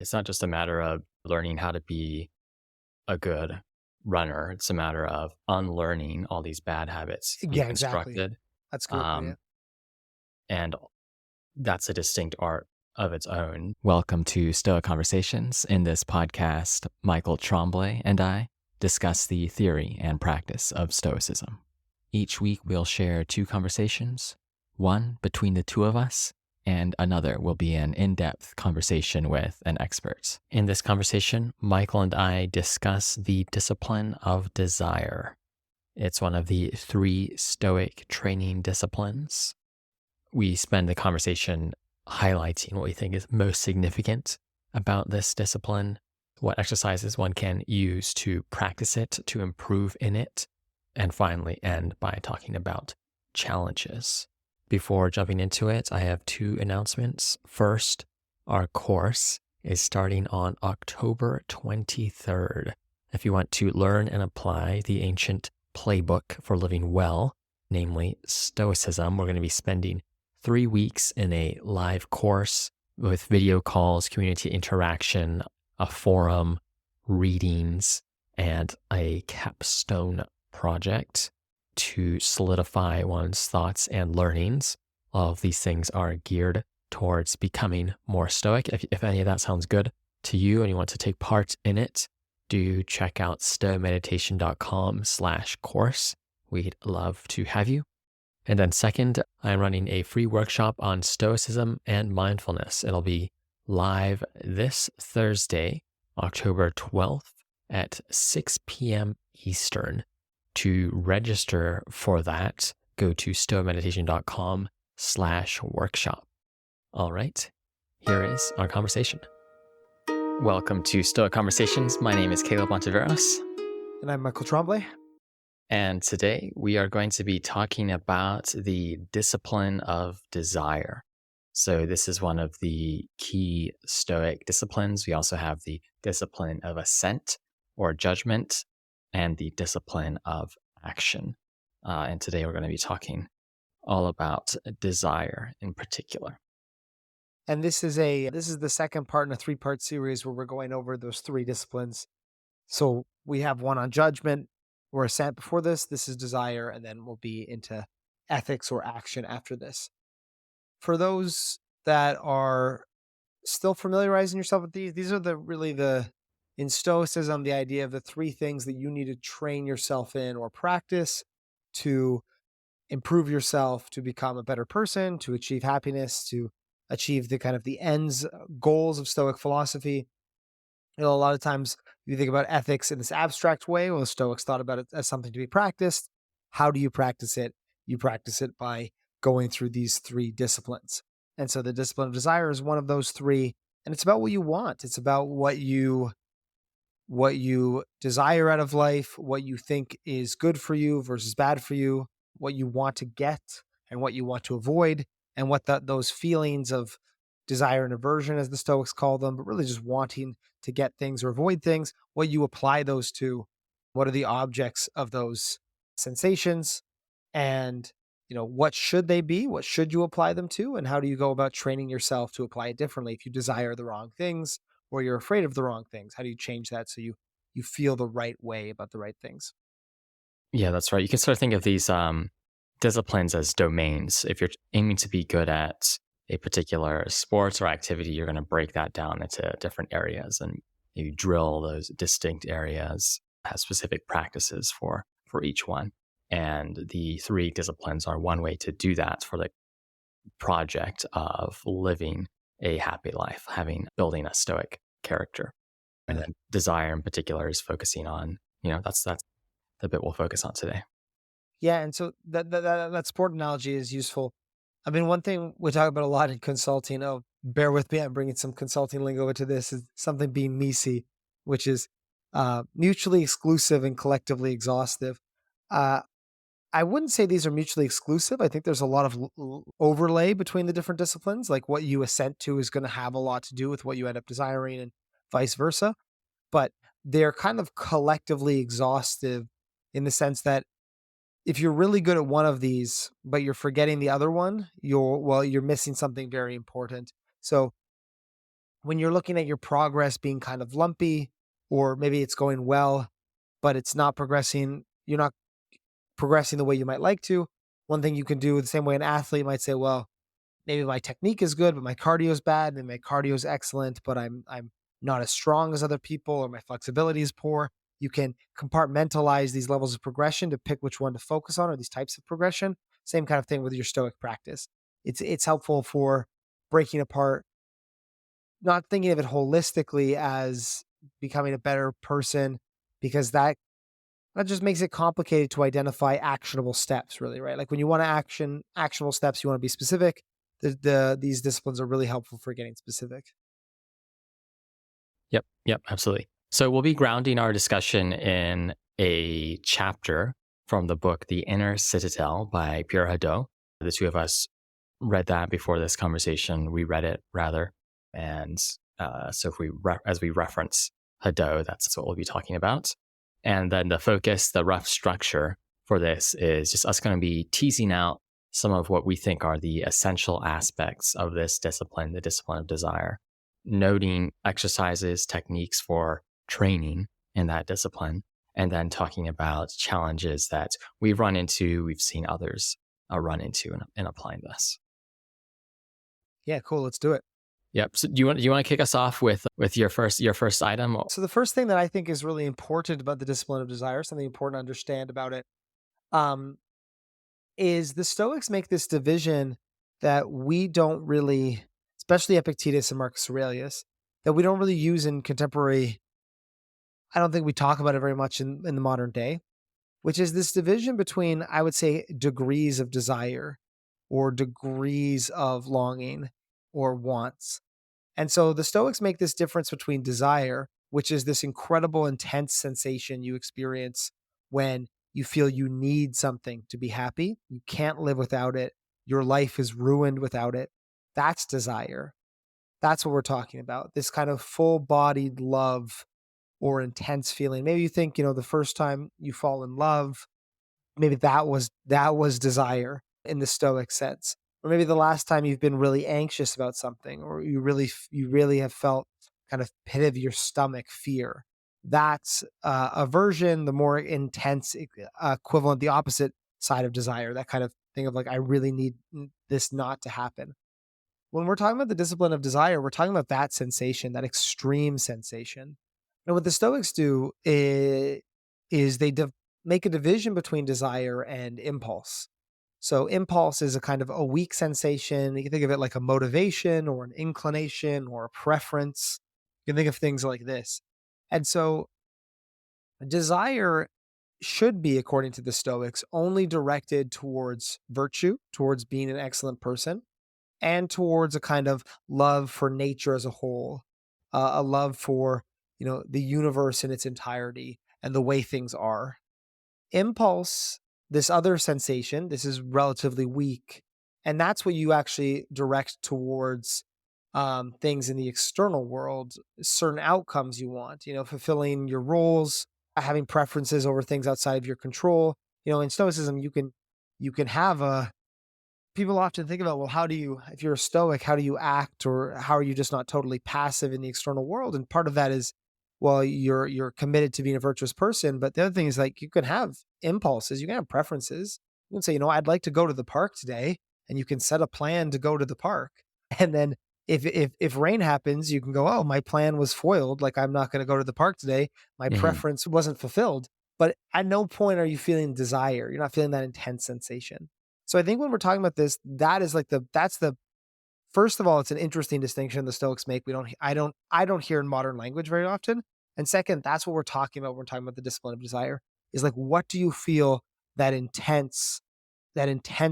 It's not just a matter of learning how to be a good runner. It's a matter of unlearning all these bad habits Yeah, you've exactly. constructed. That's good. Yeah. Um, and that's a distinct art of its own. Welcome to Stoic Conversations. In this podcast, Michael Tremblay and I discuss the theory and practice of Stoicism. Each week, we'll share two conversations, one between the two of us, and another will be an in-depth conversation with an expert. In this conversation, Michael and I discuss the discipline of desire. It's one of the three Stoic training disciplines. We spend the conversation highlighting what we think is most significant about this discipline, what exercises one can use to practice it, to improve in it, and finally end by talking about challenges. Before jumping into it, I have two announcements. First, our course is starting on October 23rd. If you want to learn and apply the ancient playbook for living well, namely Stoicism, we're going to be spending 3 weeks in a live course with video calls, community interaction, a forum, readings, and a capstone project to solidify one's thoughts and learnings. All of these things are geared towards becoming more stoic. If any of that sounds good to you and you want to take part in it, do check out stoameditation.com/course. We'd love to have you. And then second, I'm running a free workshop on Stoicism and mindfulness. It'll be live this Thursday, October 12th at 6 p.m. Eastern. To register for that, go to stoameditation.com/workshop. All right, here is our conversation. Welcome to Stoic Conversations. My name is Caleb Ontiveros. And I'm Michael Tremblay. And today we are going to be talking about the discipline of desire. So this is one of the key Stoic disciplines. We also have the discipline of assent or judgment and the discipline of action. And today we're going to be talking all about desire in particular. And this is the second part in a 3-part series where we're going over those 3 disciplines. So we have one on judgment or assent before this. This is desire, and then we'll be into ethics or action after this. For those that are still familiarizing yourself with these are in Stoicism, the idea of the 3 things that you need to train yourself in or practice to improve yourself, to become a better person, to achieve happiness, to achieve the kind of the ends, goals of Stoic philosophy. A lot of times you think about ethics in this abstract way. Well, the Stoics thought about it as something to be practiced. How do you practice it? You practice it by going through these 3 disciplines. And so the discipline of desire is one of those 3. And it's about what you want. It's about what you desire out of life, what you think is good for you versus bad for you, what you want to get and what you want to avoid, and what those feelings of desire and aversion, as the Stoics call them, but really just wanting to get things or avoid things, what you apply those to, what are the objects of those sensations, and what should they be, what should you apply them to, and how do you go about training yourself to apply it differently if you desire the wrong things or you're afraid of the wrong things. How do you change that so you feel the right way about the right things? Yeah, that's right. You can sort of think of these disciplines as domains. If you're aiming to be good at a particular sports or activity, you're going to break that down into different areas and you drill those distinct areas, have specific practices for each one. And the 3 disciplines are one way to do that for the project of living a happy life, building a stoic character. And then desire in particular is focusing on, that's the bit we'll focus on today. Yeah, and so that sport analogy is useful. I mean, one thing we talk about a lot in consulting, bear with me, I'm bringing some consulting lingo into this, is something being MECE, which is mutually exclusive and collectively exhaustive. Uh, I wouldn't say these are mutually exclusive. I think there's a lot of overlay between the different disciplines. Like what you assent to is going to have a lot to do with what you end up desiring and vice versa. But they're kind of collectively exhaustive in the sense that if you're really good at one of these, but you're forgetting the other one, you're missing something very important. So when you're looking at your progress being kind of lumpy, or maybe it's going well, but it's not progressing, you're not progressing the way you might like to. One thing you can do the same way an athlete might say, well, maybe my technique is good, but my cardio is bad. Maybe my cardio is excellent, but I'm not as strong as other people, or my flexibility is poor. You can compartmentalize these levels of progression to pick which one to focus on, or these types of progression. Same kind of thing with your Stoic practice. It's helpful for breaking apart, not thinking of it holistically as becoming a better person, because that just makes it complicated to identify actionable steps, really, right? Like when you want to actionable steps, you want to be specific. These disciplines are really helpful for getting specific. Yep, absolutely. So we'll be grounding our discussion in a chapter from the book The Inner Citadel by Pierre Hadot. The two of us read that before this conversation. We read it, rather. And so if as we reference Hadot, that's what we'll be talking about. And then the focus, the rough structure for this is just us going to be teasing out some of what we think are the essential aspects of this discipline, the discipline of desire, noting exercises, techniques for training in that discipline, and then talking about challenges that we've run into, we've seen others run into in applying this. Yeah, cool. Let's do it. Yep. So do you want to kick us off with your first item? So the first thing that I think is really important about the discipline of desire, something important to understand about it, is the Stoics make this division that we don't really, especially Epictetus and Marcus Aurelius, that we don't really use in contemporary. I don't think we talk about it very much in the modern day, which is this division between, I would say, degrees of desire or degrees of longing or wants. And so the Stoics make this difference between desire, which is this incredible, intense sensation you experience when you feel you need something to be happy. You can't live without it. Your life is ruined without it. That's desire. That's what we're talking about. This kind of full-bodied love or intense feeling. Maybe you think, the first time you fall in love, maybe that was desire in the Stoic sense. Or maybe the last time you've been really anxious about something, or you really have felt kind of pit of your stomach fear. That's aversion, the more intense equivalent, the opposite side of desire, that kind of thing of like, I really need this not to happen. When we're talking about the discipline of desire, we're talking about that sensation, that extreme sensation. And what the Stoics do is they make a division between desire and impulse. So impulse is a kind of a weak sensation. You can think of it like a motivation or an inclination or a preference. You can think of things like this. And so desire should be, according to the Stoics, only directed towards virtue, towards being an excellent person, and towards a kind of love for nature as a whole, a love for, the universe in its entirety and the way things are. Impulse, this other sensation, this is relatively weak. And that's what you actually direct towards things in the external world, certain outcomes you want, fulfilling your roles, having preferences over things outside of your control. In Stoicism, you can have people often think about, well, if you're a Stoic, how do you act, or how are you just not totally passive in the external world? And part of that is, well, you're committed to being a virtuous person. But the other thing is, like, you can have impulses, you can have preferences. You can say, I'd like to go to the park today, and you can set a plan to go to the park. And then if rain happens, you can go, oh, my plan was foiled. Like, I'm not going to go to the park today. My preference wasn't fulfilled. But at no point are you feeling desire. You're not feeling that intense sensation. So I think when we're talking about this, that is like first of all, it's an interesting distinction the Stoics make. I don't hear in modern language very often. And second, that's what we're talking about when we're talking about the discipline of desire, is like, what do you feel that intense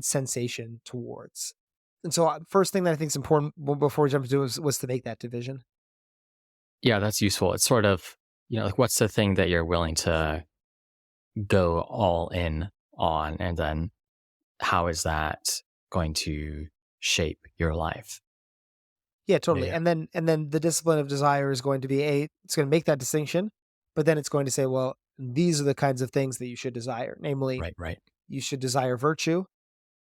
sensation towards? And so first thing that I think is important before we jump into it was to make that division. Yeah, that's useful. It's sort of, like, what's the thing that you're willing to go all in on, and then how is that going to shape your life? Yeah, totally. Yeah. And then the discipline of desire is going to be it's going to make that distinction, but then it's going to say, well, these are the kinds of things that you should desire. Namely, Right. you should desire virtue.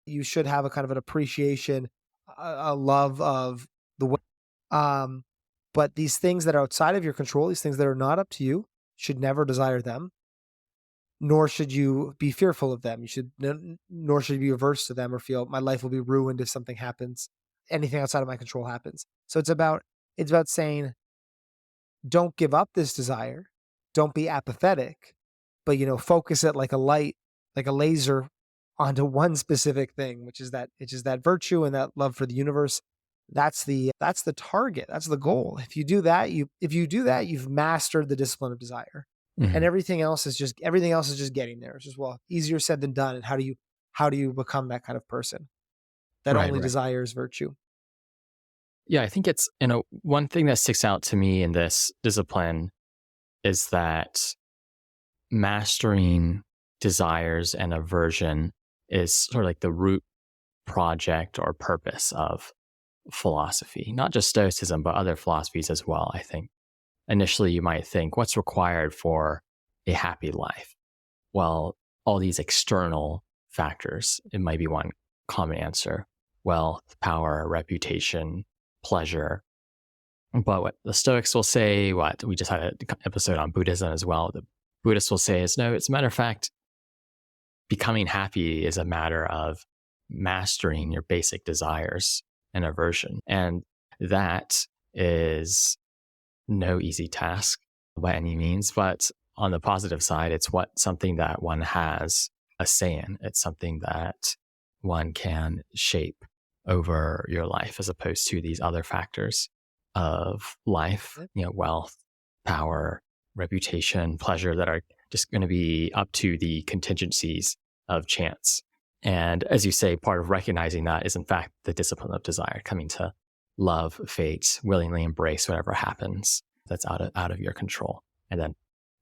You should have a kind of an appreciation, a love of the way. But But these things that are outside of your control, these things that are not up to you, should never desire them, nor should you be fearful of them. Nor should you be averse to them or feel my life will be ruined if something happens, anything outside of my control happens. So it's about saying, don't give up this desire, don't be apathetic, but focus it like a light, like a laser, onto one specific thing, which is that virtue and that love for the universe. That's the target. That's the goal. If you do that, you've mastered the discipline of desire. And Mhm. everything else is just getting there. It's just, well, easier said than done. And how do you become that kind of person that Right, only right. desires virtue? Yeah, I think it's, one thing that sticks out to me in this discipline is that mastering desires and aversion is sort of like the root project or purpose of philosophy, not just Stoicism, but other philosophies as well. I think initially you might think, what's required for a happy life? Well, all these external factors, it might be one common answer: wealth, power, reputation, pleasure. But what the Stoics will say, what we just had an episode on Buddhism as well, the Buddhists will say is, no, it's a matter of fact, becoming happy is a matter of mastering your basic desires and aversion. And that is no easy task by any means. But on the positive side, it's something that one has a say in. It's something that one can shape over your life, as opposed to these other factors of life, wealth, power, reputation, pleasure, that are just going to be up to the contingencies of chance. And as you say, part of recognizing that is, in fact, the discipline of desire, coming to love fate, willingly embrace whatever happens that's out of your control. And then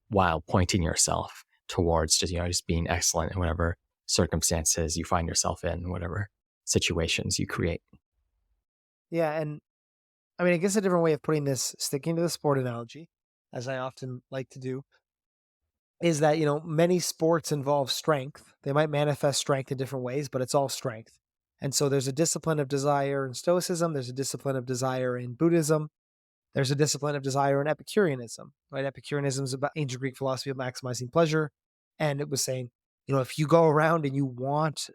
while pointing yourself towards just being excellent in whatever circumstances you find yourself in, whatever situations you create. Yeah. And I mean, I guess a different way of putting this, sticking to the sport analogy, as I often like to do, is that, many sports involve strength. They might manifest strength in different ways, but it's all strength. And so there's a discipline of desire in Stoicism, there's a discipline of desire in Buddhism, there's a discipline of desire in Epicureanism, right? Epicureanism is about ancient Greek philosophy of maximizing pleasure. And it was saying, if you go around and you want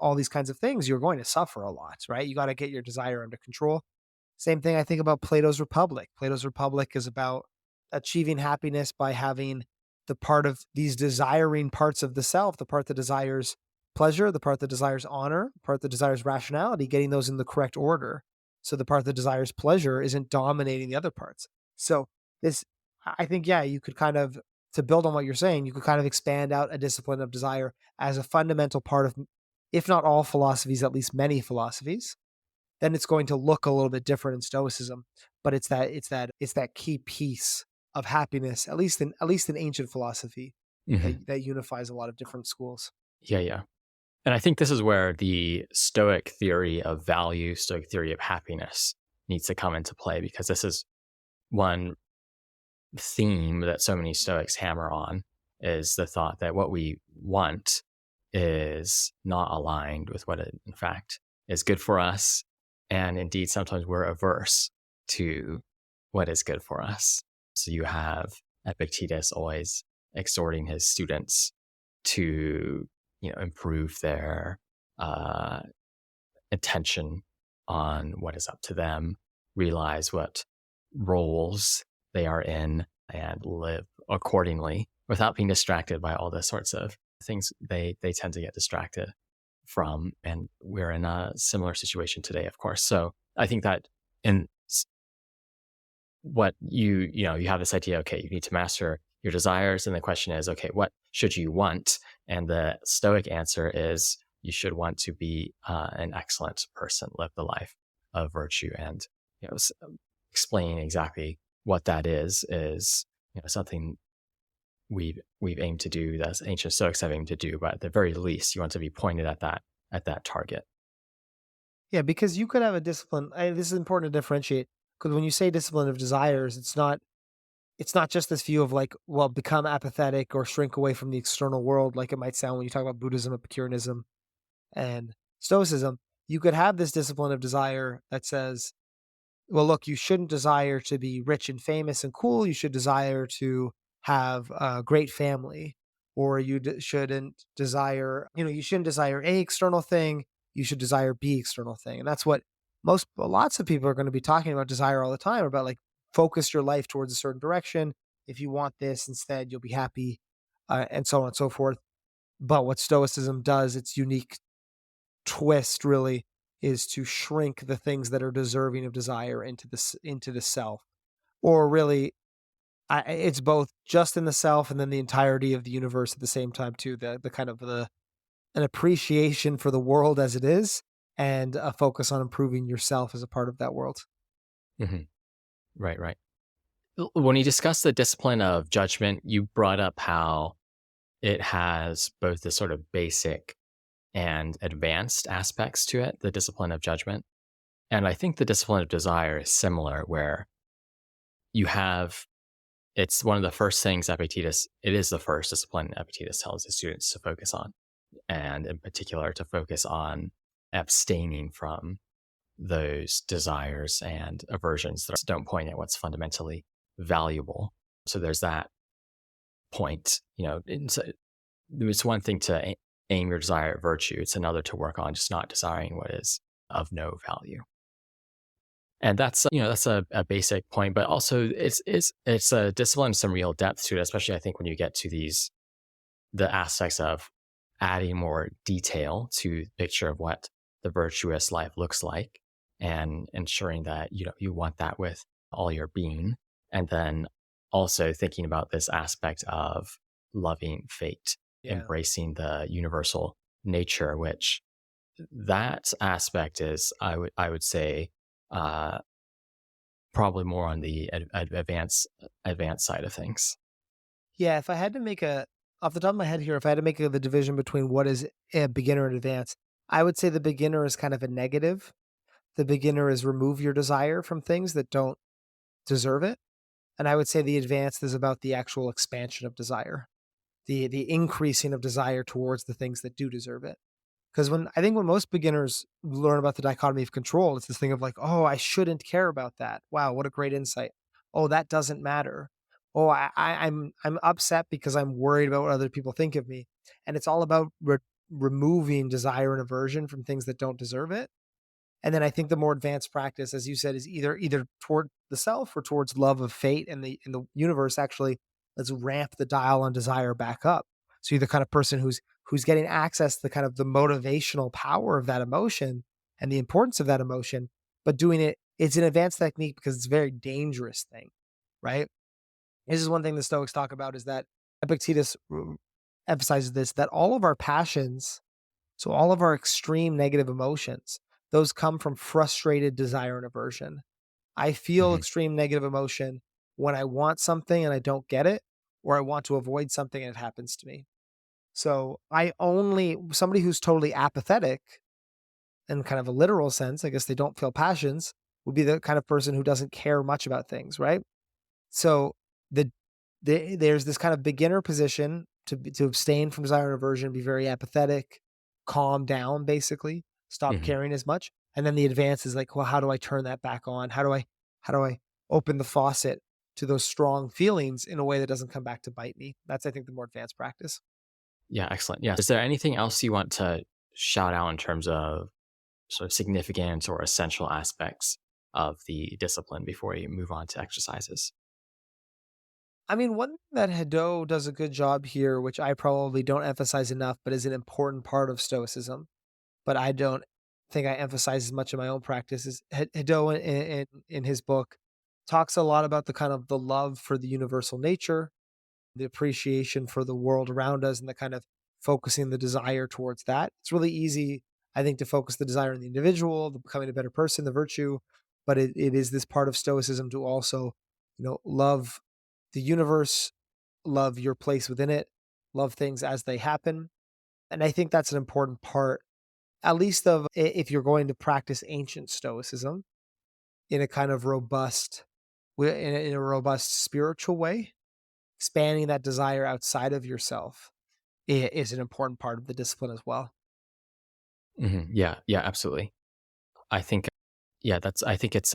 all these kinds of things, you're going to suffer a lot, right? You got to get your desire under control. Same thing I think about Plato's Republic. Plato's Republic is about achieving happiness by having the part of these desiring parts of the self, the part that desires pleasure, the part that desires honor, the part that desires rationality, getting those in the correct order. So the part that desires pleasure isn't dominating the other parts. So this, I think, yeah, you could kind of, to build on what you're saying, you could kind of expand out a discipline of desire as a fundamental part of, if not all philosophies, at least many philosophies. Then it's going to look a little bit different in Stoicism, but it's that key piece of happiness, at least in ancient philosophy, Mhm. that unifies a lot of different schools. Yeah, yeah. And I think this is where the Stoic theory of value, Stoic theory of happiness needs to come into play, because this is one theme that so many Stoics hammer on, is the thought that what we want is not aligned with what in fact is good for us. And indeed, sometimes we're averse to what is good for us. So you have Epictetus always exhorting his students to, improve their uh, attention on what is up to them, realize what roles they are in, and live accordingly without being distracted by all the sorts of things they tend to get distracted from. And we're in a similar situation today, of course. So I think that in what you have this idea, okay, you need to master your desires. And the question is, okay, what should you want? And the Stoic answer is, you should want to be an excellent person, live the life of virtue. And explaining exactly what that is something we've aimed to do, that's ancient Stoics have aimed to do. But at the very least, you want to be pointed at that target. Yeah, because you could have a discipline. This is important to differentiate, because when you say discipline of desires, it's not just this view of like, well, become apathetic or shrink away from the external world, like it might sound when you talk about Buddhism, Epicureanism, and Stoicism. You could have this discipline of desire that says, well, look, you shouldn't desire to be rich and famous and cool. You should desire to have a great family, or shouldn't desire, you shouldn't desire a external thing. You should desire B external thing. And that's what lots of people are going to be talking about desire all the time, about like focus your life towards a certain direction. If you want this instead, you'll be happy, and so on and so forth. But what Stoicism does, its unique twist really, is to shrink the things that are deserving of desire into the self, or really, it's both just in the self and then the entirety of the universe at the same time too. The kind of the an appreciation for the world as it is, and a focus on improving yourself as a part of that world. Hmm. Right, right. When you discuss the discipline of judgment, you brought up how it has both the sort of basic and advanced aspects to it, the discipline of judgment. And I think the discipline of desire is similar, where you have, it's one of the first things Epictetus, it is the first discipline Epictetus tells his students to focus on, and in particular to focus on abstaining from those desires and aversions that don't point at what's fundamentally valuable. So there's that point, it's one thing to aim your desire at virtue. It's another to work on just not desiring what is of no value. And that's a basic point, but also it's a discipline, some real depth to it, especially I think when you get to the aspects of adding more detail to the picture of what the virtuous life looks like, and ensuring that you want that with all your being. And then also thinking about this aspect of loving fate, Yeah. embracing the universal nature, which that aspect is, I would say, uh, probably more on the advanced side of things. Yeah, if I had to make a off the top of my head here, if I had to make the division between what is a beginner and advanced, I would say the beginner is kind of a negative. The beginner is remove your desire from things that don't deserve it. And I would say the advanced is about the actual expansion of desire, the increasing of desire towards the things that do deserve it. Because when most beginners learn about the dichotomy of control, it's this thing of like, oh, I shouldn't care about that. Wow, what a great insight. Oh, that doesn't matter. Oh, I'm upset because I'm worried about what other people think of me, and it's all about removing desire and aversion from things that don't deserve it. And then I think the more advanced practice, as you said, is either toward the self or towards love of fate and the universe. Actually, let's ramp the dial on desire back up. So you're the kind of person who's getting access to the kind of the motivational power of that emotion and the importance of that emotion, but doing it's an advanced technique because it's a very dangerous thing, right? This is one thing the Stoics talk about, is that Epictetus emphasizes this, that all of our passions, so all of our extreme negative emotions, those come from frustrated desire and aversion. I feel Hmm. extreme negative emotion when I want something and I don't get it, or I want to avoid something and it happens to me. So somebody who's totally apathetic in kind of a literal sense, I guess they don't feel passions, would be the kind of person who doesn't care much about things, right? So the, there's this kind of beginner position to abstain from desire and aversion, be very apathetic, calm down, basically, stop Hmm. caring as much. And then the advance is like, well, how do I turn that back on? How do I open the faucet to those strong feelings in a way that doesn't come back to bite me? That's, I think, the more advanced practice. Yeah, excellent. Yeah. Is there anything else you want to shout out in terms of sort of significant or essential aspects of the discipline before you move on to exercises? I mean, one thing that Hadot does a good job here, which I probably don't emphasize enough, but is an important part of Stoicism, but I don't think I emphasize as much in my own practice, is Hadot in his book talks a lot about the kind of the love for the universal nature, the appreciation for the world around us, and the kind of focusing the desire towards that. It's really easy, I think, to focus the desire on the individual, the becoming a better person, the virtue, but it is this part of Stoicism to also, love the universe, love your place within it, love things as they happen. And I think that's an important part, at least of if you're going to practice ancient Stoicism in a kind of robust, in a robust spiritual way. Expanding that desire outside of yourself is an important part of the discipline as well. Yeah, yeah, absolutely. I think, yeah, I think it's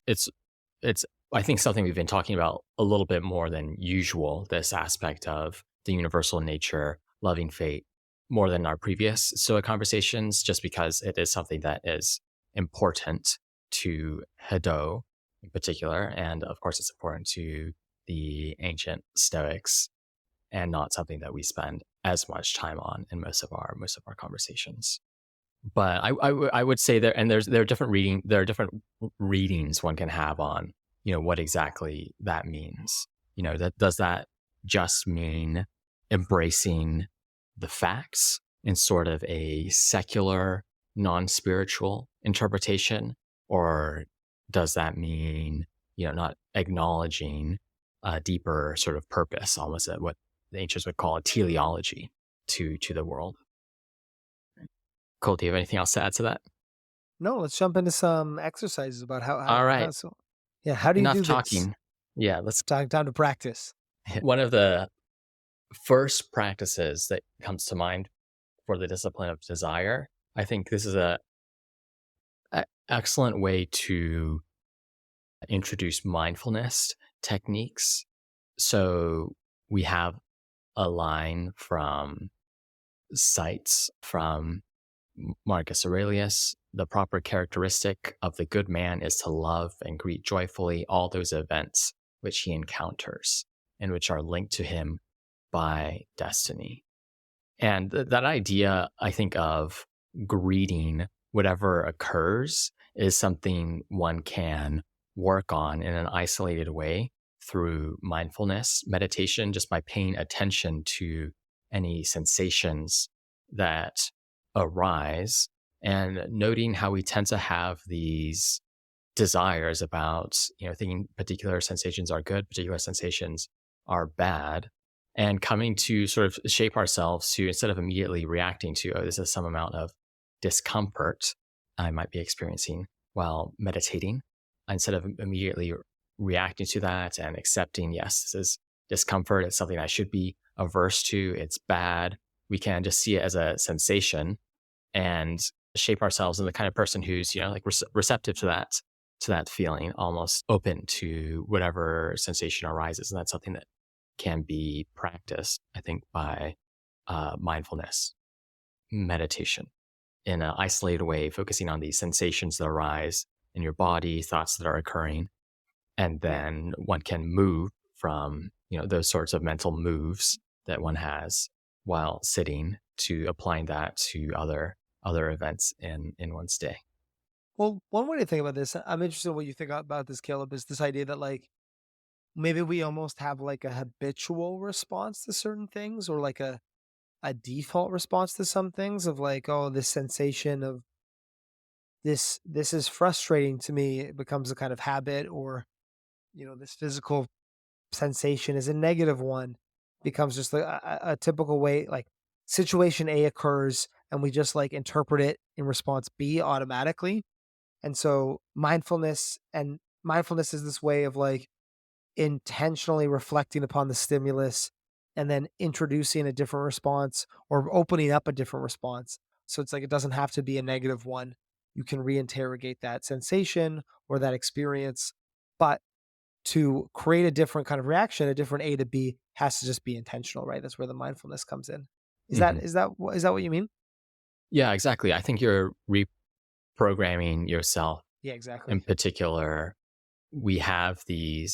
it's, I think, something we've been talking about a little bit more than usual, this aspect of the universal nature, loving fate, more than our previous Stoic conversations, just because it is something that is important to Hedo in particular. And of course, it's important to the ancient Stoics, and not something that we spend as much time on in most of our conversations. But I would say there, and there are different readings one can have on, what exactly that means. Does that just mean embracing the facts in sort of a secular, non-spiritual interpretation, or does that mean, not acknowledging a deeper sort of purpose, almost at what the ancients would call a teleology to the world? Cole, do you have anything else to add to that? No, let's jump into some exercises about All right, how do you enough do this? talking. Yeah, let's. Time to practice. One of the first practices that comes to mind for the discipline of desire, I think this is a excellent way to introduce mindfulness techniques. So we have a line from Sites from Marcus Aurelius: the proper characteristic of the good man is to love and greet joyfully all those events which he encounters and which are linked to him by destiny. And that idea, I think, of greeting whatever occurs is something one can work on in an isolated way through mindfulness meditation, just by paying attention to any sensations that arise and noting how we tend to have these desires about, thinking particular sensations are good, particular sensations are bad, and coming to sort of shape ourselves to, instead of immediately reacting to, oh, this is some amount of discomfort I might be experiencing while meditating, instead of immediately reacting to that and accepting, yes, this is discomfort, it's something I should be averse to, it's bad, we can just see it as a sensation and shape ourselves into the kind of person who's, like receptive to that feeling, almost open to whatever sensation arises. And that's something that can be practiced, I think, by mindfulness meditation in an isolated way, focusing on these sensations that arise in your body, thoughts that are occurring. And then one can move from, those sorts of mental moves that one has while sitting, to applying that to other events in one's day. Well, one way to think about this, I'm interested in what you think about this, Caleb, is this idea that like maybe we almost have like a habitual response to certain things, or like a default response to some things, of like, oh, this sensation of this is frustrating to me. It becomes a kind of habit, or, this physical sensation is a negative one, becomes just like a typical way, like situation A occurs and we just like interpret it in response B automatically. And so mindfulness is this way of like intentionally reflecting upon the stimulus and then introducing a different response or opening up a different response. So it's like it doesn't have to be a negative one. You can reinterrogate that sensation or that experience, but to create a different kind of reaction, a different A to B, has to just be intentional, right? That's where the mindfulness comes in. Is that Hmm. is that is that what you mean? Yeah, exactly. I think you're reprogramming yourself. Yeah, In exactly. particular, we have the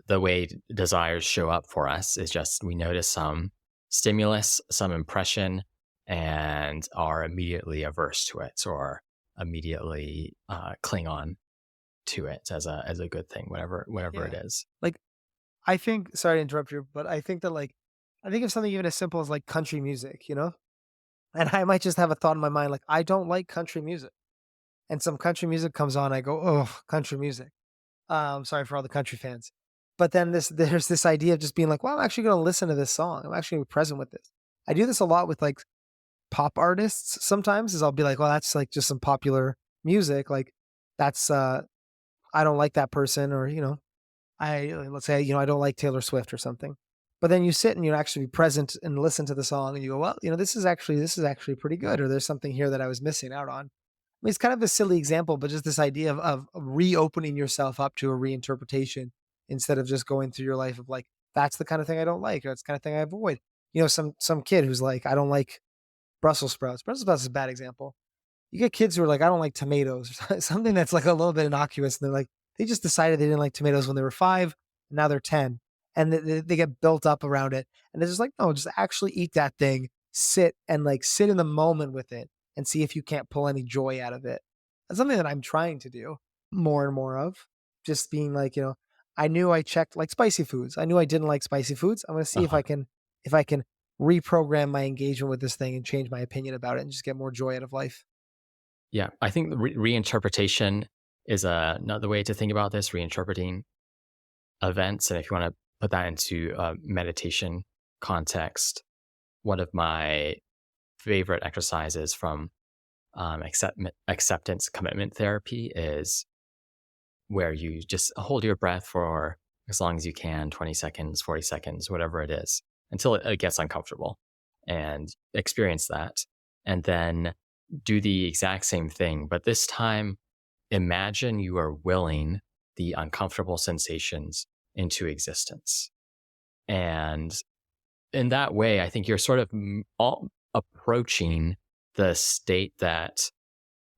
way desires show up for us is just we notice some stimulus, some impression, and are immediately averse to it, or immediately cling on to it as a good thing, whatever it Yeah. is. Like I think, sorry to interrupt you, but I think that like I think of something even as simple as like country music, And I might just have a thought in my mind like I don't like country music. And some country music comes on, I go, "Oh, country music." Sorry for all the country fans. But then there's this idea of just being like, "Well, I'm actually going to listen to this song. I'm actually gonna be present with this." I do this a lot with like pop artists sometimes, is I'll be like, "Well, that's like just some popular music. Like that's I don't like that person, or, let's say, I don't like Taylor Swift or something." But then you sit and you actually be present and listen to the song and you go, "Well, this is actually pretty good, or there's something here that I was missing out on." mean, it's kind of a silly example, but just this idea of reopening yourself up to a reinterpretation instead of just going through your life of like, that's the kind of thing I don't like, or that's the kind of thing I avoid. Some kid who's like, I don't like Brussels sprouts. Brussels sprouts is a bad example. You get kids who are like, I don't like tomatoes, or something that's like a little bit innocuous. And they're like, they just decided they didn't like tomatoes when they were 5. And now they're 10. And they get built up around it. And it's just like, no, just actually eat that thing, sit in the moment with it and see if you can't pull any joy out of it. That's something that I'm trying to do more and more of. Just being like, I knew I checked like spicy foods. I knew I didn't like spicy foods. I'm going to see Uh-huh. if I can reprogram my engagement with this thing and change my opinion about it and just get more joy out of life. Yeah, I think the reinterpretation is another way to think about this, reinterpreting events. And if you want to put that into a meditation context, one of my favorite exercises from acceptance commitment therapy is where you just hold your breath for as long as you can, 20 seconds, 40 seconds, whatever it is, until it gets uncomfortable, and experience that. And then do the exact same thing. But this time, imagine you are willing the uncomfortable sensations into existence. And in that way, I think you're sort of all approaching the state that,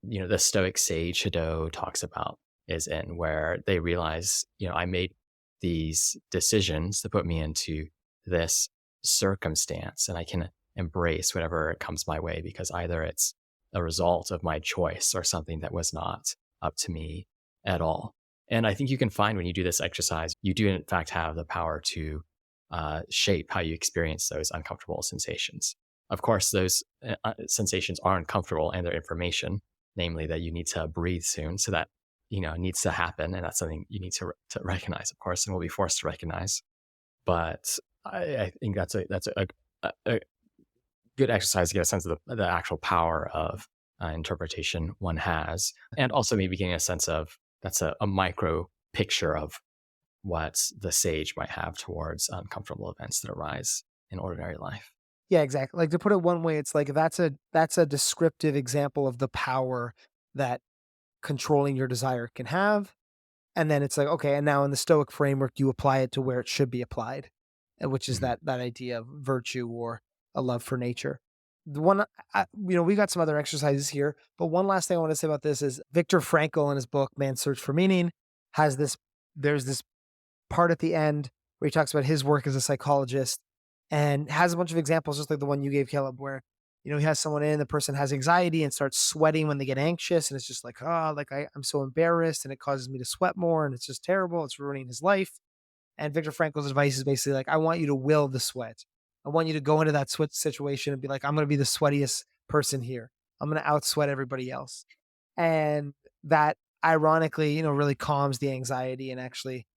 the Stoic sage Hadot talks about is in, where they realize, I made these decisions to put me into this circumstance, and I can embrace whatever comes my way because either it's a result of my choice or something that was not up to me at all. And I think you can find when you do this exercise, you do in fact have the power to shape how you experience those uncomfortable sensations. Of course, those sensations are uncomfortable and they're information, namely that you need to breathe soon. So that, needs to happen. And that's something you need to recognize, of course, and will be forced to recognize. But I think that's a good exercise to get a sense of the actual power of interpretation one has. And also maybe getting a sense of that's a micro picture of what the sage might have towards uncomfortable events that arise in ordinary life. Yeah, exactly. Like to put it one way, it's like that's a descriptive example of the power that controlling your desire can have. And then it's like, okay, and now in the Stoic framework, you apply it to where it should be applied, which is Mhm. that idea of virtue or a love for nature. The one, we got some other exercises here, but one last thing I want to say about this is Viktor Frankl in his book Man's Search for Meaning has this. There's this part at the end where he talks about his work as a psychologist and has a bunch of examples, just like the one you gave, Caleb, where, he has someone in, the person has anxiety and starts sweating when they get anxious. And it's just like, oh, like I'm so embarrassed and it causes me to sweat more. And it's just terrible. It's ruining his life. And Viktor Frankl's advice is basically like, I want you to will the sweat. I want you to go into that sweat situation and be like, I'm going to be the sweatiest person here. I'm going to outsweat everybody else. And that ironically, really calms the anxiety and actually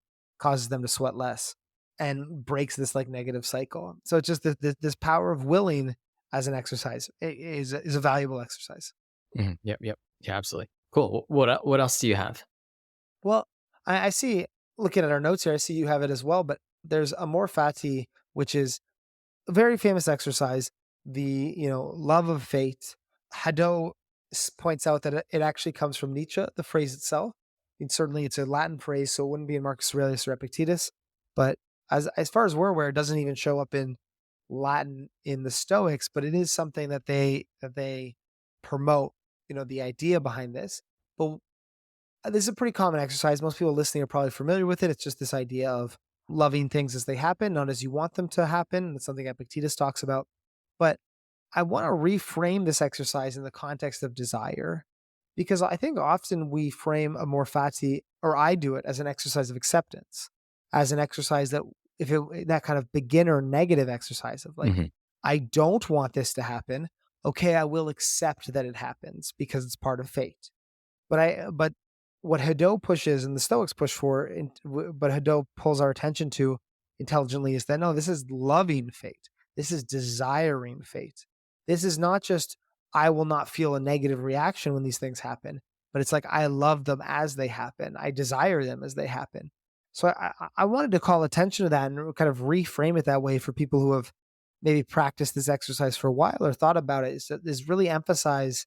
causes them to sweat less and breaks this like negative cycle. So it's just this power of willing as an exercise is a valuable exercise. Mhm. Yep. Yep. Yeah, absolutely. Cool. What else do you have? Well, I see, looking at our notes here, I see you have it as well, but there's Amor Fati, which is a very famous exercise, the, love of fate. Hadot points out that it actually comes from Nietzsche, the phrase itself. I mean, certainly it's a Latin phrase, so it wouldn't be in Marcus Aurelius or Epictetus. But as far as we're aware, it doesn't even show up in Latin in the Stoics, but it is something that they promote, the idea behind this. But this is a pretty common exercise. Most people listening are probably familiar with it. It's just this idea of loving things as they happen, not as you want them to happen. That's something Epictetus talks about. But I want to reframe this exercise in the context of desire, because I think often we frame Amor Fati, or I do it, as an exercise of acceptance, as an exercise that, that kind of beginner negative exercise of like, Hmm. I don't want this to happen. Okay, I will accept that it happens because it's part of fate. But what Hadot pushes and the Stoics push for, but Hadot pulls our attention to intelligently, is that no, this is loving fate. This is desiring fate. This is not just I will not feel a negative reaction when these things happen, but it's like I love them as they happen. I desire them as they happen. So I wanted to call attention to that and kind of reframe it that way for people who have maybe practiced this exercise for a while or thought about it. Is really emphasize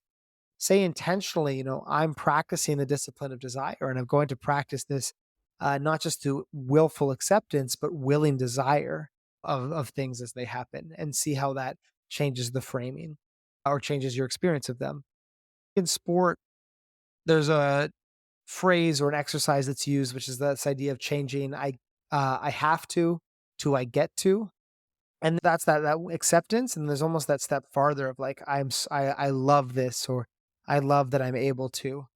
say intentionally, I'm practicing the discipline of desire, and I'm going to practice this not just to willful acceptance, but willing desire of things as they happen, and see how that changes the framing or changes your experience of them. In sport, there's a phrase or an exercise that's used, which is this idea of changing I have to I get to. And that's that acceptance, and there's almost that step farther of like, I love this, or I love that I'm able to.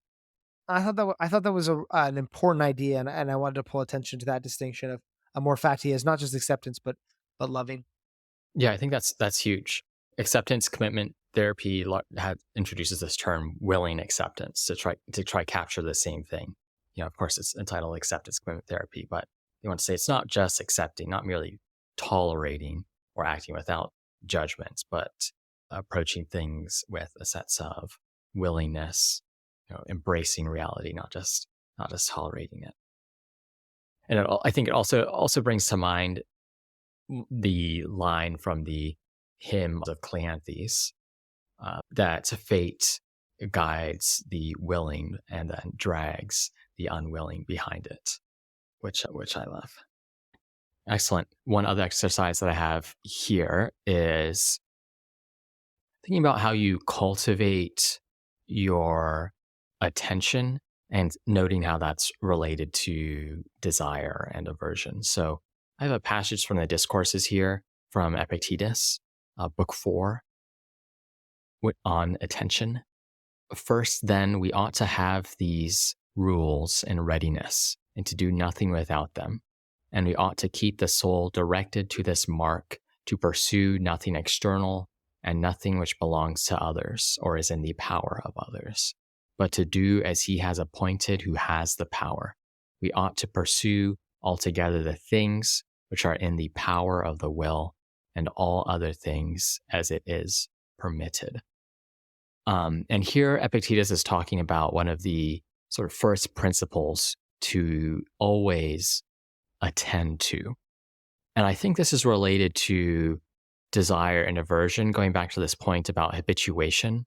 I thought that was an important idea, and I wanted to pull attention to that distinction of Amor Fati as not just acceptance, but loving. Yeah, I think that's huge. Acceptance commitment therapy introduces this term willing acceptance to try capture the same thing. Of course, it's entitled acceptance commitment therapy, but you want to say it's not just accepting, not merely tolerating or acting without judgments, but approaching things with a sense of willingness, embracing reality, not just tolerating it. And I think it also brings to mind the line from the hymn of Cleanthes, that fate guides the willing and then drags the unwilling behind it, which I love. Excellent. One other exercise that I have here is thinking about how you cultivate your attention and noting how that's related to desire and aversion. So I have a passage from the Discourses here from Epictetus, book 4, on attention. First, then, we ought to have these rules in readiness and to do nothing without them. And we ought to keep the soul directed to this mark, to pursue nothing external and nothing which belongs to others or is in the power of others, but to do as he has appointed who has the power. We ought to pursue altogether the things which are in the power of the will, and all other things as it is permitted. And here Epictetus is talking about one of the sort of first principles to always attend to. And I think this is related to desire and aversion, going back to this point about habituation,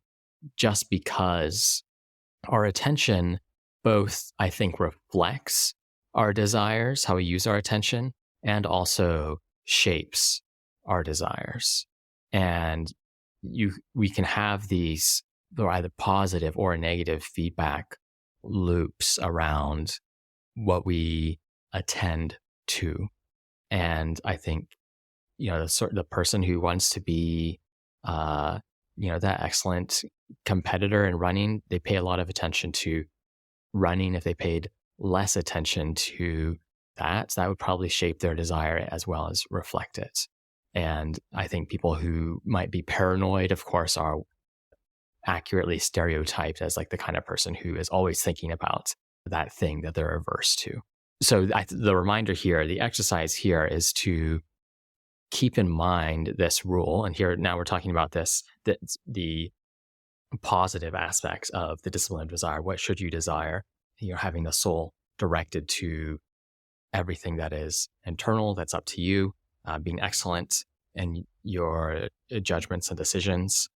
just because our attention both, I think, reflects our desires, how we use our attention, and also shapes our desires. And we can have these either positive or negative feedback loops around what we attend to. And I think, the person who wants to be, that excellent competitor in running, they pay a lot of attention to running. If they paid less attention to that would probably shape their desire as well as reflect it. And I think people who might be paranoid, of course, are accurately stereotyped as like the kind of person who is always thinking about that thing that they're averse to. So the reminder here, the exercise here is to keep in mind this rule. And here now we're talking about the positive aspects of the discipline of desire. What should you desire? Having the soul directed to everything that is internal, that's up to you, being excellent in your judgments and decisions.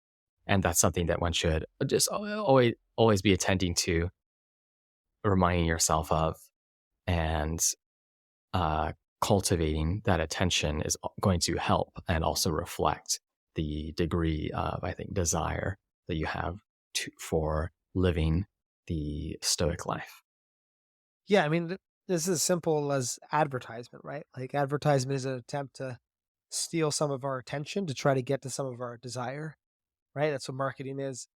And that's something that one should just always be attending to, reminding yourself of, and cultivating that attention is going to help and also reflect the degree of, I think, desire that you have for living the Stoic life. Yeah, I mean, this is as simple as advertisement, right? Like, advertisement is an attempt to steal some of our attention to try to get to some of our desire, right? That's what marketing is.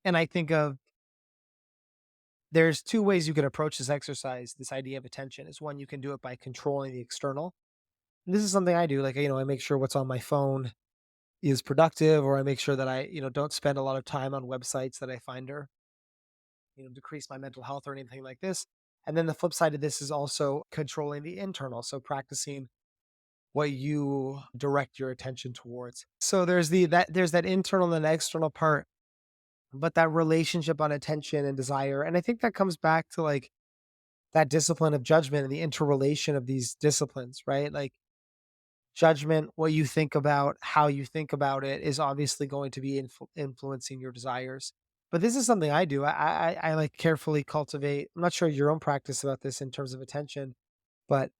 And I think there's two ways you can approach this exercise, this idea of attention. Is one, you can do it by controlling the external. And this is something I do. Like, I make sure what's on my phone is productive, or I make sure that I, don't spend a lot of time on websites that I find are, decrease my mental health or anything like this. And then the flip side of this is also controlling the internal. So practicing what you direct your attention towards. So there's that internal and external part, but that relationship on attention and desire. And I think that comes back to like that discipline of judgment and the interrelation of these disciplines, right? Like, judgment, what you think about, how you think about it, is obviously going to be influencing your desires. But this is something I do. I like carefully cultivate. I'm not sure your own practice about this in terms of attention, but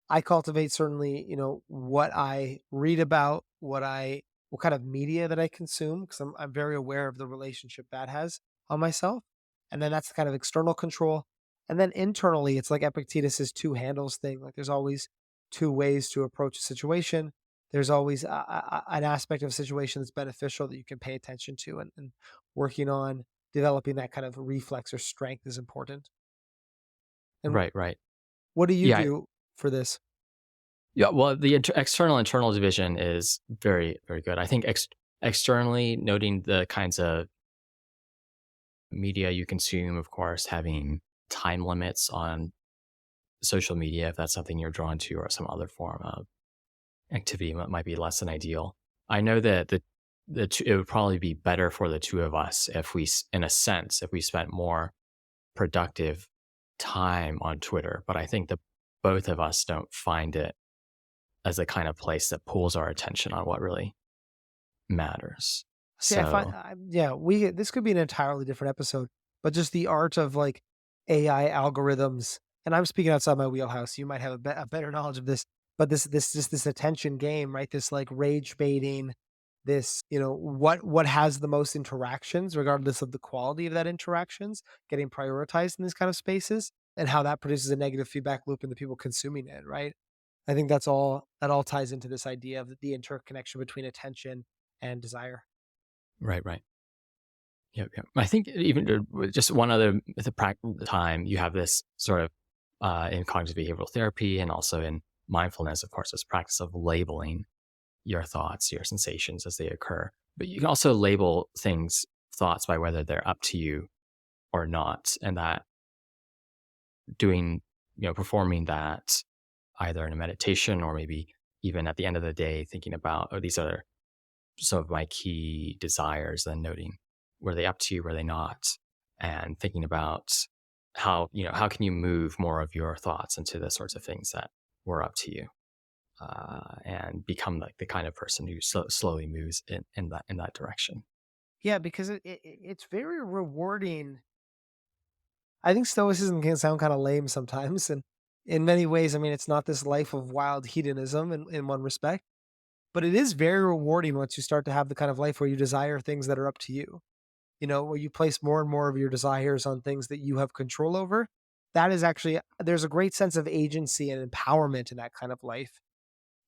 I cultivate certainly, what I read about, what kind of media that I consume, because I'm very aware of the relationship that has on myself. And then that's the kind of external control. And then internally, it's like Epictetus's two handles thing. Like there's always two ways to approach a situation. There's always an aspect of a situation that's beneficial that you can pay attention to, and working on developing that kind of reflex or strength is important. And Right, right. what do you Yeah, do for this? yeah. Well, the external internal division is very, very good. I think externally noting the kinds of media you consume, of course, having time limits on social media if that's something you're drawn to, or some other form of activity that might be less than ideal. I know that it would probably be better for the two of us if in a sense, if we spent more productive time on Twitter. But I think that both of us don't find it as the kind of place that pulls our attention on what really matters. See, I find, So, yeah, this could be an entirely different episode, but just the art of like AI algorithms, and I'm speaking outside my wheelhouse. You might have a better knowledge of this, but this attention game, right? This like rage baiting, this what has the most interactions, regardless of the quality of that interactions, getting prioritized in these kind of spaces, and how that produces a negative feedback loop in the people consuming it, right? I think that all ties into this idea of the interconnection between attention and desire. right, right. Yep, yep. I think even just one other time you have this sort of in cognitive behavioral therapy and also in mindfulness, of course, this practice of labeling your thoughts, your sensations as they occur. But you can also label thoughts by whether they're up to you or not. And that performing that either in a meditation or maybe even at the end of the day, thinking about, oh, these are some of my key desires, then noting, were they up to you, were they not? And thinking about how can you move more of your thoughts into the sorts of things that were up to you, and become like the kind of person who slowly moves in that direction. Yeah, because it's very rewarding. I think stoicism can sound kind of lame sometimes, and in many ways, I mean, it's not this life of wild hedonism in one respect, but it is very rewarding once you start to have the kind of life where you desire things that are up to you. Where you place more and more of your desires on things that you have control over. That is actually there's a great sense of agency and empowerment in that kind of life.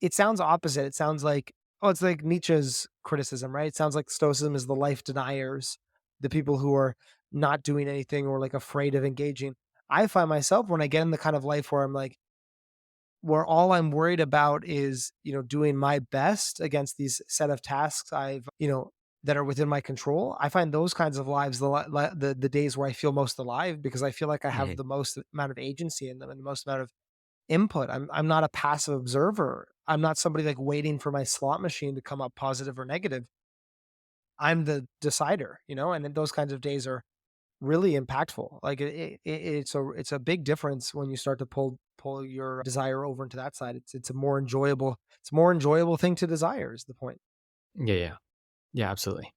It sounds opposite. It sounds like, oh, it's like Nietzsche's criticism, right? It sounds like Stoicism is the life deniers, the people who are not doing anything or like afraid of engaging. I find myself when I get in the kind of life where I'm like, where all I'm worried about is, doing my best against these set of tasks that are within my control. I find those kinds of lives the days where I feel most alive because I feel like I have Mhm. the most amount of agency in them and the most amount of input. I'm not a passive observer. I'm not somebody like waiting for my slot machine to come up positive or negative. I'm the decider, and then those kinds of days are really impactful. Like it's a big difference when you start to pull your desire over into that side. It's a more enjoyable thing to desire is the point. Yeah, yeah, yeah, absolutely.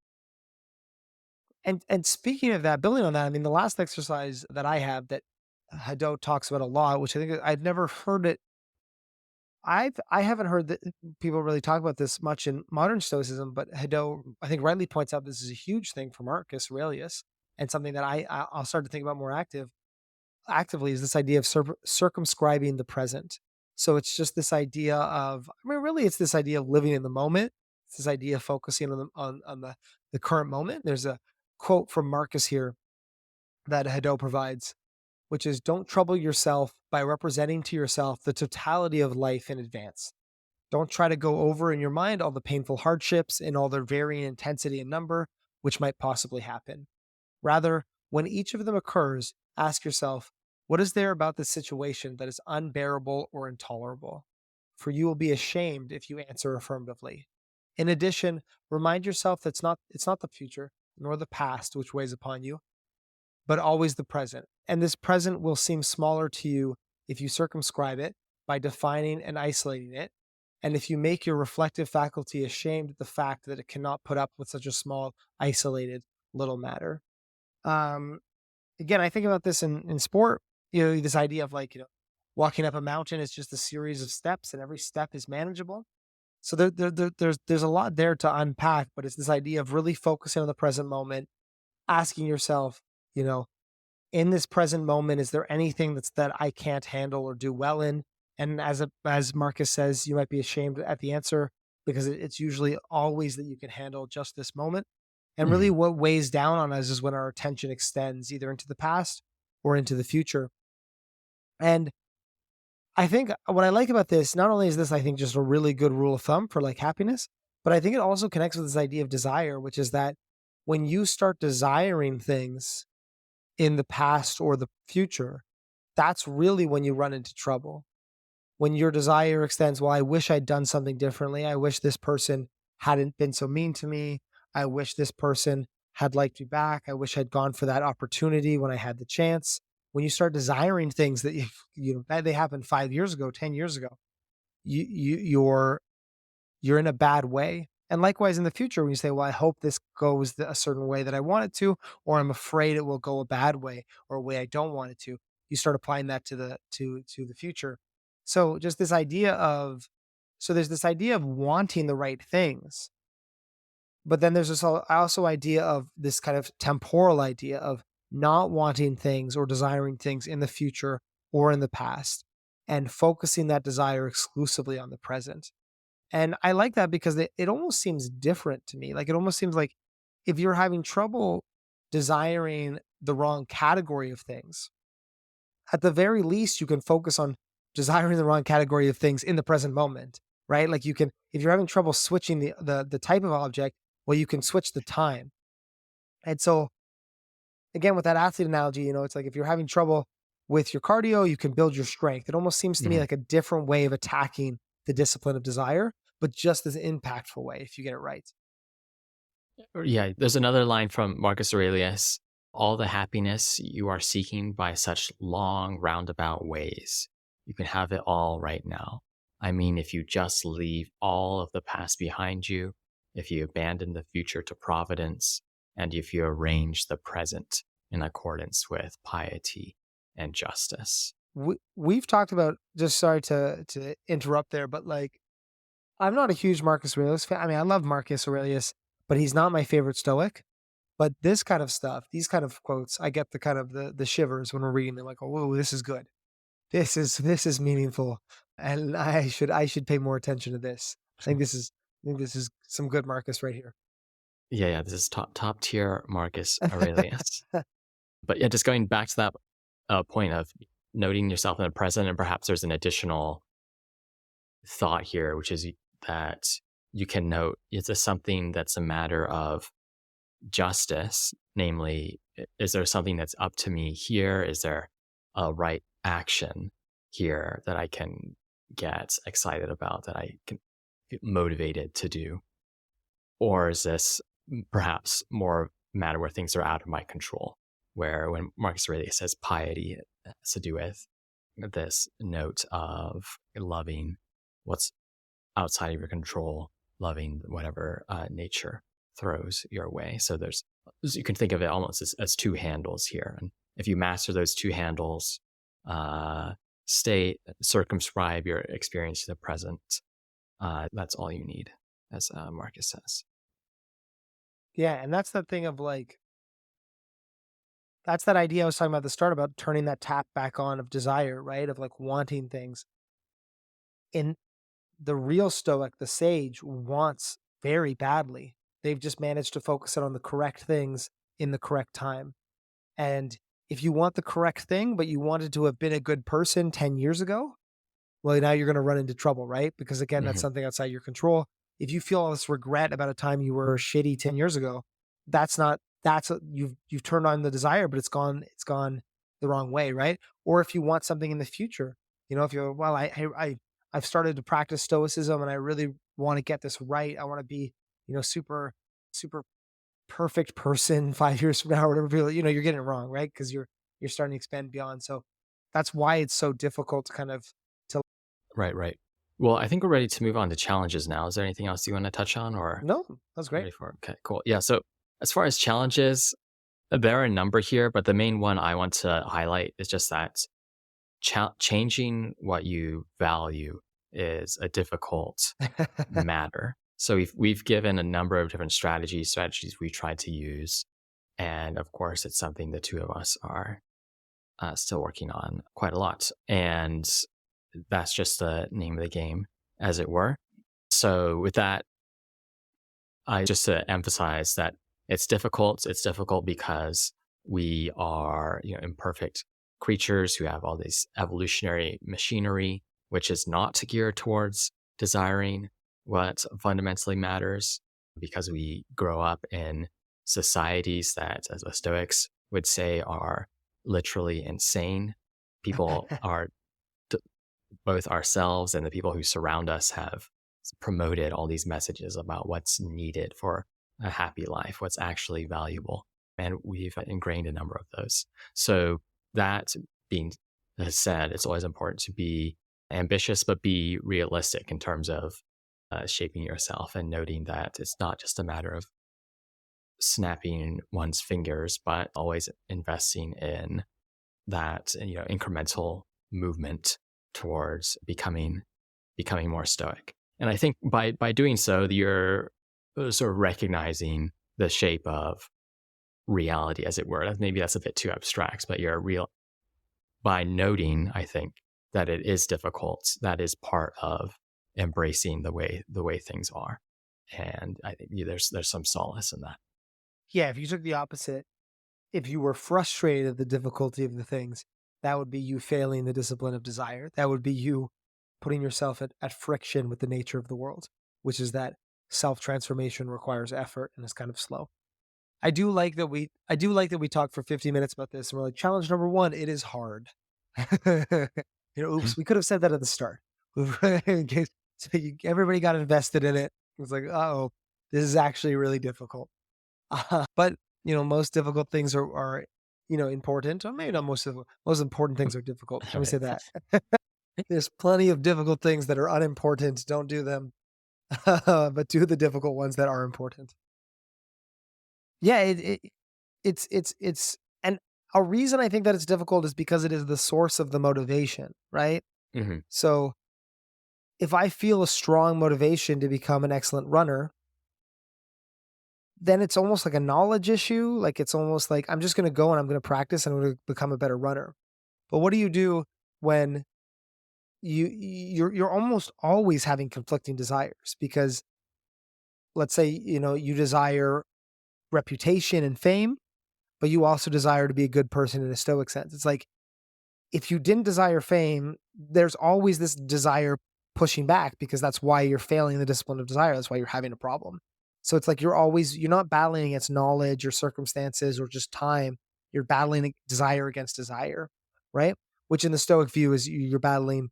And speaking of that, building on that, I mean the last exercise that I have that Hadot talks about a lot, which I think I'd never heard it I haven't heard that people really talk about this much in modern Stoicism, but Hadot, I think, rightly points out this is a huge thing for Marcus Aurelius, and something that I'll start to think about more actively is this idea of circumscribing the present. So it's just this idea of, I mean, really, it's this idea of living in the moment. It's this idea of focusing on the current moment. There's a quote from Marcus here that Hadot provides, which is, "Don't trouble yourself by representing to yourself the totality of life in advance. Don't try to go over in your mind all the painful hardships in all their varying intensity and number which might possibly happen. Rather, when each of them occurs, ask yourself, what is there about this situation that is unbearable or intolerable? For you will be ashamed if you answer affirmatively. In addition, remind yourself that it's not the future nor the past which weighs upon you, but always the present. And this present will seem smaller to you if you circumscribe it by defining and isolating it. And if you make your reflective faculty ashamed of the fact that it cannot put up with such a small, isolated little matter." Um, Again, I think about this in sport, this idea of like, walking up a mountain is just a series of steps and every step is manageable. So there's a lot there to unpack, but it's this idea of really focusing on the present moment, asking yourself, you know, in this present moment, is there anything that I can't handle or do well in? And as Marcus says, you might be ashamed at the answer because it's usually always that you can handle just this moment. And really, Mhm. what weighs down on us is when our attention extends either into the past or into the future. And I think what I like about this, not only is this, I think, just a really good rule of thumb for like happiness, but I think it also connects with this idea of desire, which is that when you start desiring things in the past or the future, that's really when you run into trouble. When your desire extends, well, I wish I'd done something differently. I wish this person hadn't been so mean to me. I wish this person had liked me back. I wish I'd gone for that opportunity when I had the chance. When you start desiring things that that they happened 5 years ago, 10 years ago, you're in a bad way. And likewise in the future, when you say, well, I hope this goes a certain way that I want it to, or I'm afraid it will go a bad way or a way I don't want it to, you start applying that to the future. So just this idea of, so there's this idea of wanting the right things, but then there's this also idea of this kind of temporal idea of not wanting things or desiring things in the future or in the past and focusing that desire exclusively on the present. And I like that because it almost seems different to me. Like it almost seems like if you're having trouble desiring the wrong category of things, at the very least, you can focus on desiring the wrong category of things in the present moment, right? Like you can, if you're having trouble switching the type of object, well, you can switch the time. And so again, with that athlete analogy, it's like if you're having trouble with your cardio, you can build your strength. It almost seems to me Mhm. like a different way of attacking the discipline of desire, but just as impactful way if you get it right. Yeah, there's another line from Marcus Aurelius: all the happiness you are seeking by such long, roundabout ways, you can have it all right now. I mean, if you just leave all of the past behind you, if you abandon the future to providence, and if you arrange the present in accordance with piety and justice. We've talked about, just sorry to interrupt there, but like I'm not a huge Marcus Aurelius fan. I mean, I love Marcus Aurelius, but he's not my favorite Stoic. But this kind of stuff, these kind of quotes, I get the kind of the shivers when we're reading them. Like, oh, whoa, this is good. This is meaningful, and I should pay more attention to this. I think this is some good Marcus right here. Yeah, this is top tier Marcus Aurelius. But yeah, just going back to that point of noting yourself in the present, and perhaps there's an additional thought here, which is that you can note, is this something that's a matter of justice? Namely, is there something that's up to me here? Is there a right action here that I can get excited about, that I can get motivated to do? Or is this perhaps more a matter where things are out of my control? Where when Marcus Aurelius says piety, it has to do with this note of loving what's outside of your control, loving whatever nature throws your way. So you can think of it almost as two handles here. And if you master those two handles, uh, circumscribe your experience to the present, that's all you need, as Marcus says. Yeah, and that's the thing of like that's that idea I was talking about at the start about turning that tap back on of desire, right? Of like wanting things. In the real Stoic, the sage wants very badly. They've just managed to focus it on the correct things in the correct time. And if you want the correct thing, but you wanted to have been a good person 10 years ago, well, now you're going to run into trouble, right? Because again, that's Hmm. something outside your control. If you feel all this regret about a time you were shitty 10 years ago, that's not, you've turned on the desire, but it's gone the wrong way, right? Or if you want something in the future, if you're, well, I've started to practice stoicism and I really want to get this right. I want to be, super, super perfect person 5 years from now or whatever. You're getting it wrong, right? Because you're starting to expand beyond. So that's why it's so difficult to kind of to Right, right. Well, I think we're ready to move on to challenges now. Is there anything else you want to touch on, or no, that's you great. ready for it? Okay, cool. Yeah. So as far as challenges, There are a number here, but the main one I want to highlight is just that changing what you value is a difficult matter. So we've given a number of different strategies we tried to use, and of course, it's something the two of us are still working on quite a lot, and that's just the name of the game, as it were. So with that, I just to emphasize that it's difficult. It's difficult because we are, imperfect creatures who have all this evolutionary machinery, which is not geared towards desiring what fundamentally matters, because we grow up in societies that, as the Stoics would say, are literally insane. People are both ourselves and the people who surround us have promoted all these messages about what's needed for a happy life, what's actually valuable. And we've ingrained a number of those. So that being said, it's always important to be ambitious, but be realistic in terms of shaping yourself and noting that it's not just a matter of snapping one's fingers, but always investing in that, incremental movement towards becoming more stoic. And I think by doing so, you're sort of recognizing the shape of reality, as it were. Maybe that's a bit too abstract, but by noting, I think, that it is difficult, that is part of embracing the way things are. And I think there's some solace in that. Yeah, if you took the opposite, if you were frustrated at the difficulty of the things, that would be you failing the discipline of desire. That would be you putting yourself at friction with the nature of the world, which is that self-transformation requires effort and is kind of slow. I do like that we talked for 50 minutes about this and we're like, challenge number 1, it is hard. Oops, we could have said that at the start. Everybody got invested in it. It was like, oh, this is actually really difficult. But most difficult things are important. Or maybe not most important things are difficult. Let me say that. There's plenty of difficult things that are unimportant. Don't do them. But do the difficult ones that are important. Yeah, it's and a reason I think that it's difficult is because it is the source of the motivation, right? Mhm. So if I feel a strong motivation to become an excellent runner, then it's almost like a knowledge issue. Like it's almost like I'm just going to go and I'm going to practice and I'm going to become a better runner. But what do you do when you're almost always having conflicting desires? Because let's say, you desire reputation and fame, but you also desire to be a good person in a stoic sense. It's like if you didn't desire fame, there's always this desire pushing back because that's why you're failing the discipline of desire. That's why you're having a problem. So it's like you're not battling against knowledge or circumstances or just time. You're battling desire against desire, right? Which in the Stoic view is you're battling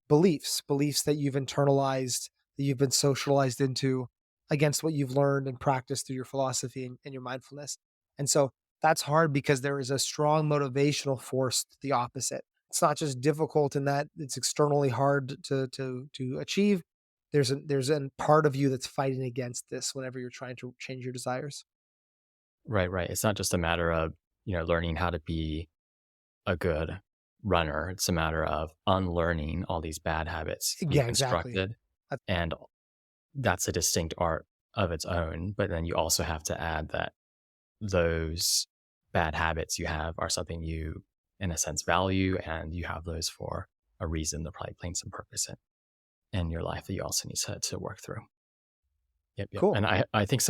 beliefs that you've internalized, that you've been socialized into against what you've learned and practiced through your philosophy and your mindfulness. And so that's hard because there is a strong motivational force to the opposite. It's not just difficult in that it's externally hard to achieve. There's a part of you that's fighting against this whenever you're trying to change your desires. Right, right. It's not just a matter of, learning how to be a good runner. It's a matter of unlearning all these bad habits Yeah, you've exactly. constructed. And that's a distinct art of its own. But then you also have to add that those bad habits you have are something you, in a sense, value, and you have those for a reason. They're probably playing some purpose in your life that you also need to work through. Yep, yep. Cool. And I think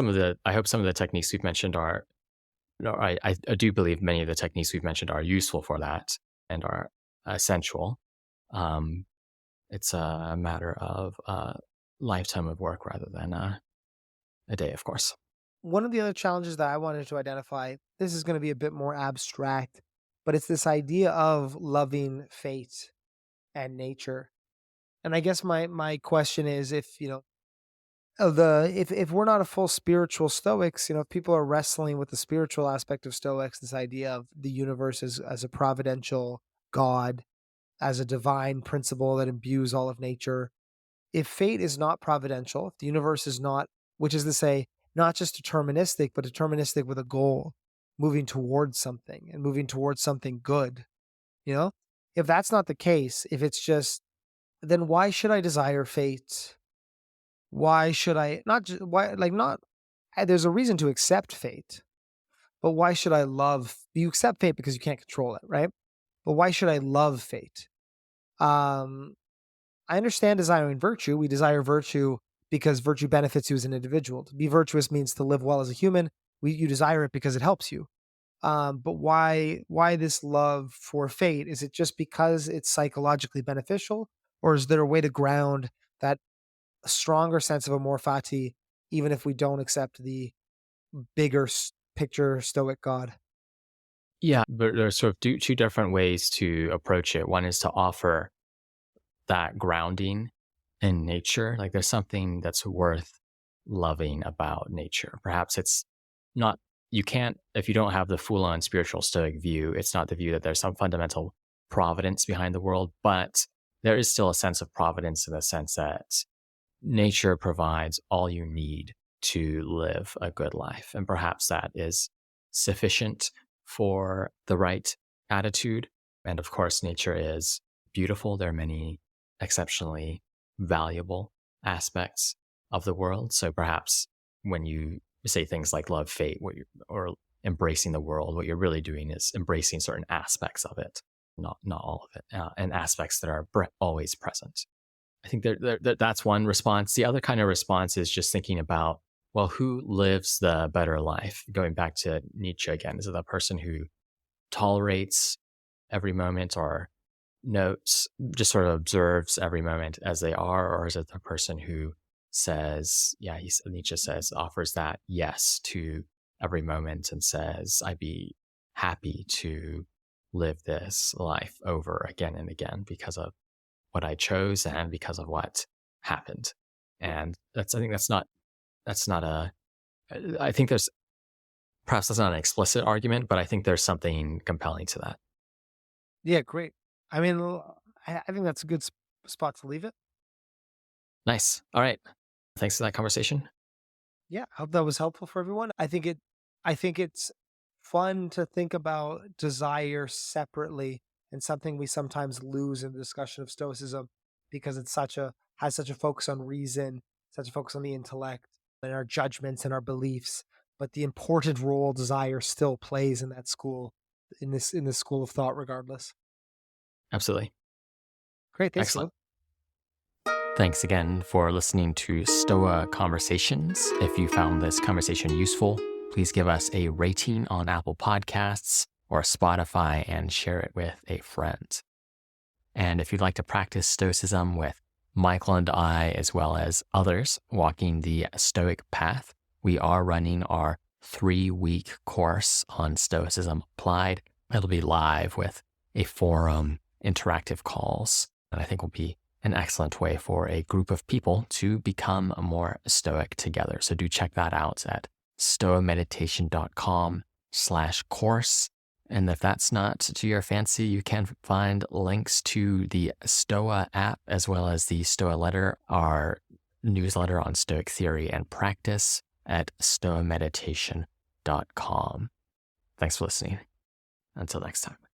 I hope some of the techniques we've mentioned are, I do believe many of the techniques we've mentioned are useful for that and are essential. Um, it's a matter of a lifetime of work rather than a day, of course. One of the other challenges that I wanted to identify, this is going to be a bit more abstract, but it's this idea of loving fate and nature. And I guess my question is if, if we're not a full spiritual Stoics, if people are wrestling with the spiritual aspect of Stoics, this idea of the universe as a providential God, as a divine principle that imbues all of nature. If fate is not providential, if the universe is not, which is to say, not just deterministic, but deterministic with a goal, moving towards something and moving towards something good. You know, if that's not the case, if it's just, then why should I desire fate? Why should I not just why like not there's a reason to accept fate, but why should I love you accept fate because you can't control it, right? But why should I love fate? Um I understand desiring virtue. We desire virtue because virtue benefits you as an individual. To be virtuous means to live well as a human. You desire it because it helps you. But why this love for fate? Is it just because it's psychologically beneficial, or is there a way to ground that stronger sense of Amor Fati, even if we don't accept the bigger picture Stoic God? Yeah, but there's sort of two different ways to approach it. One is to offer that grounding in nature. Like there's something that's worth loving about nature. Perhaps it's not, you can't, if you don't have the full on spiritual Stoic view, it's not the view that there's some fundamental providence behind the world, but there is still a sense of providence in the sense that nature provides all you need to live a good life. And perhaps that is sufficient for the right attitude. And of course, nature is beautiful. There are many exceptionally valuable aspects of the world. So perhaps when you say things like love fate or embracing the world, what you're really doing is embracing certain aspects of it, not all of it, and aspects that are always present. I think that's one response. The other kind of response is just thinking about, well, who lives the better life? Going back to Nietzsche again, is it the person who tolerates every moment or notes, just sort of observes every moment as they are, or is it the person who says, Nietzsche says, offers that yes to every moment and says, I'd be happy to live this life over again and again because of what I chose and because of what happened. And I think that's not I think perhaps that's not an explicit argument, but I think there's something compelling to that. Yeah, great. I mean, I think that's a good spot to leave it. Nice. All right. Thanks for that conversation. Yeah, I hope that was helpful for everyone. I think it's fun to think about desire separately, and something we sometimes lose in the discussion of Stoicism because it's has such a focus on reason, such a focus on the intellect and our judgments and our beliefs. But the important role desire still plays in that school, in this school of thought, regardless. Absolutely. Great, thanks. Excellent. Thanks again for listening to Stoa Conversations. If you found this conversation useful, please give us a rating on Apple Podcasts or Spotify and share it with a friend. And if you'd like to practice Stoicism with Michael and I, as well as others walking the Stoic path, we are running our 3-week course on Stoicism Applied. It'll be live with a forum, interactive calls, and I think will be an excellent way for a group of people to become more Stoic together. So do check that out at stoameditation.com/course. And if that's not to your fancy, you can find links to the Stoa app as well as the Stoa letter, our newsletter on Stoic theory and practice at stoameditation.com. Thanks for listening. Until next time.